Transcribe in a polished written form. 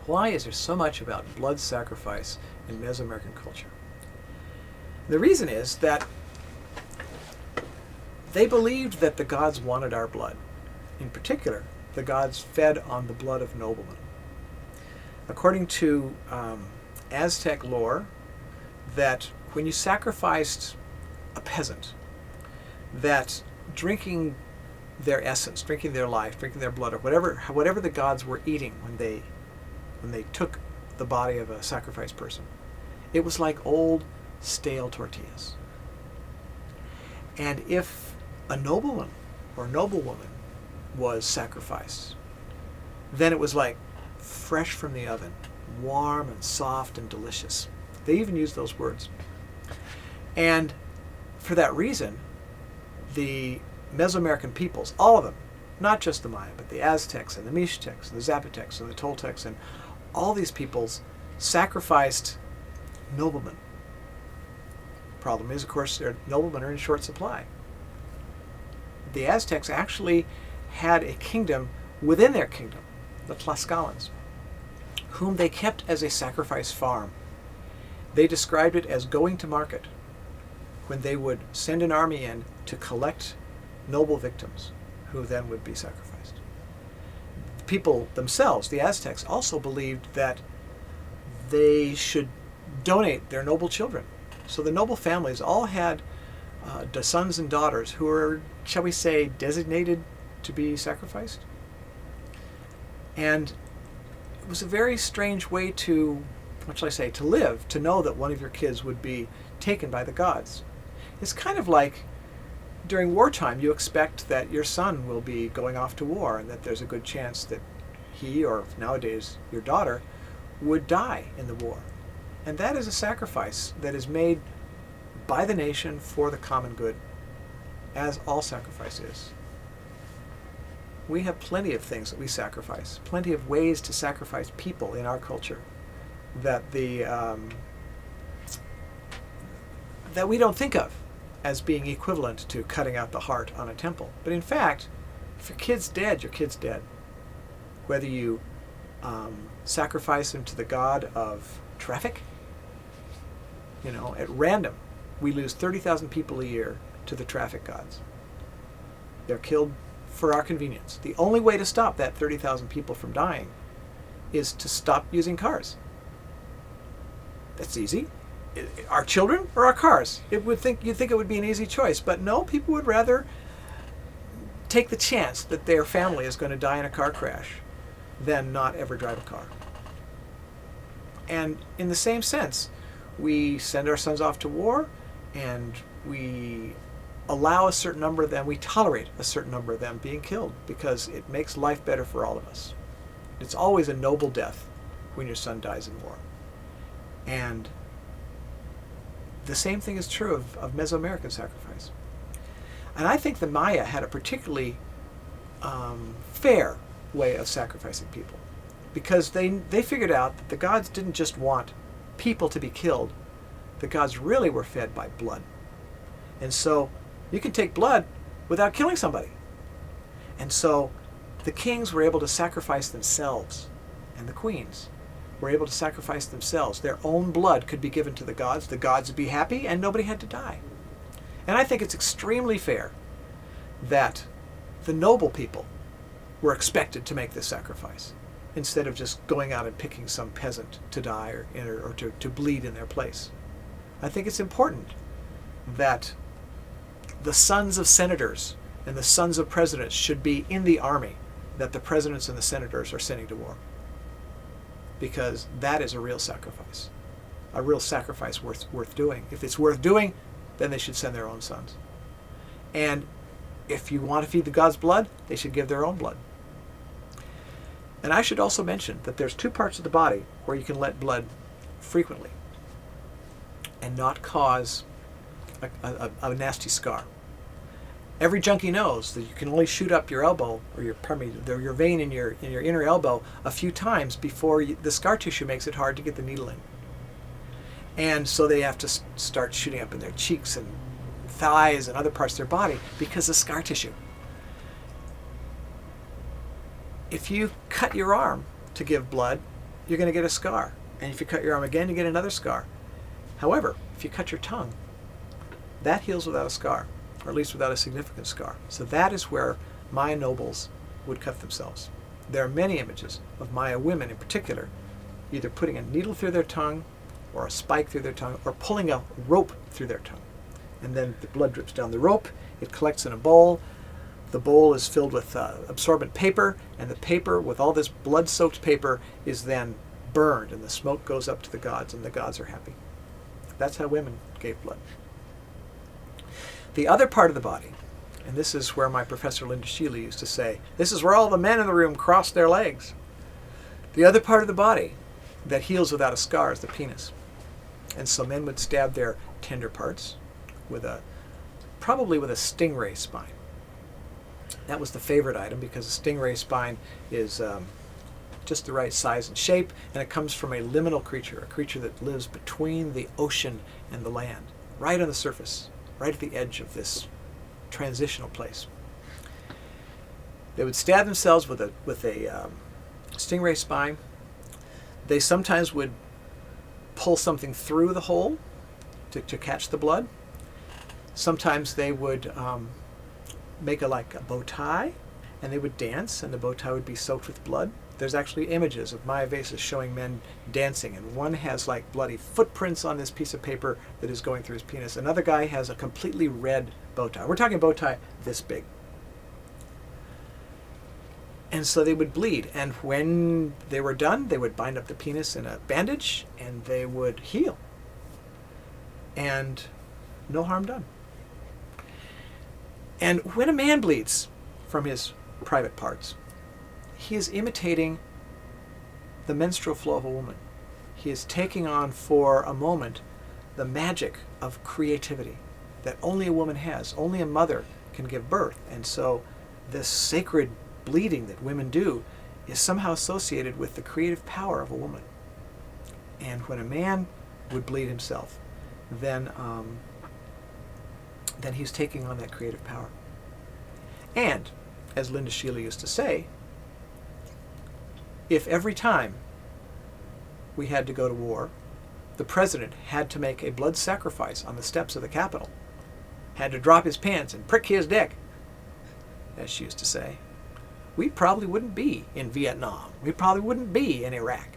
Why is there so much about blood sacrifice in Mesoamerican culture? The reason is that they believed that the gods wanted our blood. In particular, the gods fed on the blood of noblemen. According to Aztec lore, that when you sacrificed a peasant, that drinking their essence, drinking their life, drinking their blood, or whatever the gods were eating when they took the body of a sacrificed person, it was like old stale tortillas. And if a nobleman or noblewoman was sacrificed, then it was like fresh from the oven, warm and soft and delicious. They even used those words. And for that reason, the Mesoamerican peoples, all of them, not just the Maya, but the Aztecs and the Mixtecs and the Zapotecs and the Toltecs and all these peoples sacrificed noblemen. Problem is, of course, their noblemen are in short supply. The Aztecs actually had a kingdom within their kingdom, the Tlaxcalans, whom they kept as a sacrifice farm. They described it as going to market, when they would send an army in to collect noble victims who then would be sacrificed. The people themselves, the Aztecs, also believed that they should donate their noble children. So the noble families all had sons and daughters who were, shall we say, designated to be sacrificed. And it was a very strange way to, what shall I say, to live, to know that one of your kids would be taken by the gods. It's kind of like during wartime you expect that your son will be going off to war and that there's a good chance that he, or nowadays your daughter, would die in the war. And that is a sacrifice that is made by the nation for the common good, as all sacrifice is. We have plenty of things that we sacrifice, plenty of ways to sacrifice people in our culture that that we don't think of as being equivalent to cutting out the heart on a temple. But in fact, if your kid's dead, your kid's dead. Whether you sacrifice him to the god of traffic, at random, we lose 30,000 people a year to the traffic gods. They're killed for our convenience. The only way to stop that 30,000 people from dying is to stop using cars. That's easy. Our children or our cars? You'd think it would be an easy choice, but no, people would rather take the chance that their family is going to die in a car crash than not ever drive a car. And in the same sense, we send our sons off to war, and we allow a certain number of them, we tolerate a certain number of them being killed because it makes life better for all of us. It's always a noble death when your son dies in war. And the same thing is true of Mesoamerican sacrifice. And I think the Maya had a particularly fair way of sacrificing people, because they figured out that the gods didn't just want people to be killed. The gods really were fed by blood. And so you can take blood without killing somebody. And so the kings were able to sacrifice themselves, and the queens were able to sacrifice themselves. Their own blood could be given to the gods would be happy, and nobody had to die. And I think it's extremely fair that the noble people were expected to make this sacrifice, instead of just going out and picking some peasant to die or to bleed in their place. I think it's important that the sons of senators and the sons of presidents should be in the army that the presidents and the senators are sending to war, because that is a real sacrifice worth doing. If it's worth doing, then they should send their own sons. And if you want to feed the gods blood, they should give their own blood. And I should also mention that there's two parts of the body where you can let blood frequently and not cause a nasty scar. Every junkie knows that you can only shoot up your elbow, or your vein in your inner elbow a few times before the scar tissue makes it hard to get the needle in. And so they have to start shooting up in their cheeks and thighs and other parts of their body because of scar tissue. If you cut your arm to give blood, you're going to get a scar. And if you cut your arm again, you get another scar. However, if you cut your tongue, that heals without a scar, or at least without a significant scar. So that is where Maya nobles would cut themselves. There are many images of Maya women in particular, either putting a needle through their tongue, or a spike through their tongue, or pulling a rope through their tongue. And then the blood drips down the rope, it collects in a bowl. The bowl is filled with absorbent paper, and the paper, with all this blood-soaked paper, is then burned, and the smoke goes up to the gods, and the gods are happy. That's how women gave blood. The other part of the body, and this is where my professor Linda Sheely used to say, this is where all the men in the room cross their legs. The other part of the body that heals without a scar is the penis. And so men would stab their tender parts probably with a stingray spine. That was the favorite item because a stingray spine is just the right size and shape, and it comes from a liminal creature, a creature that lives between the ocean and the land, right on the surface, right at the edge of this transitional place. They would stab themselves with a stingray spine. They sometimes would pull something through the hole to catch the blood. Sometimes they would make a bow tie, and they would dance, and the bow tie would be soaked with blood. There's actually images of Maya vases showing men dancing, and one has bloody footprints on this piece of paper that is going through his penis. Another guy has a completely red bow tie. We're talking bow tie this big. And so they would bleed, and when they were done, they would bind up the penis in a bandage, and they would heal. And no harm done. And when a man bleeds from his private parts, he is imitating the menstrual flow of a woman. He is taking on for a moment the magic of creativity that only a woman has. Only a mother can give birth. And so this sacred bleeding that women do is somehow associated with the creative power of a woman. And when a man would bleed himself, then he's taking on that creative power. And, as Linda Sheely used to say, if every time we had to go to war, the president had to make a blood sacrifice on the steps of the Capitol, had to drop his pants and prick his dick, as she used to say, we probably wouldn't be in Vietnam. We probably wouldn't be in Iraq.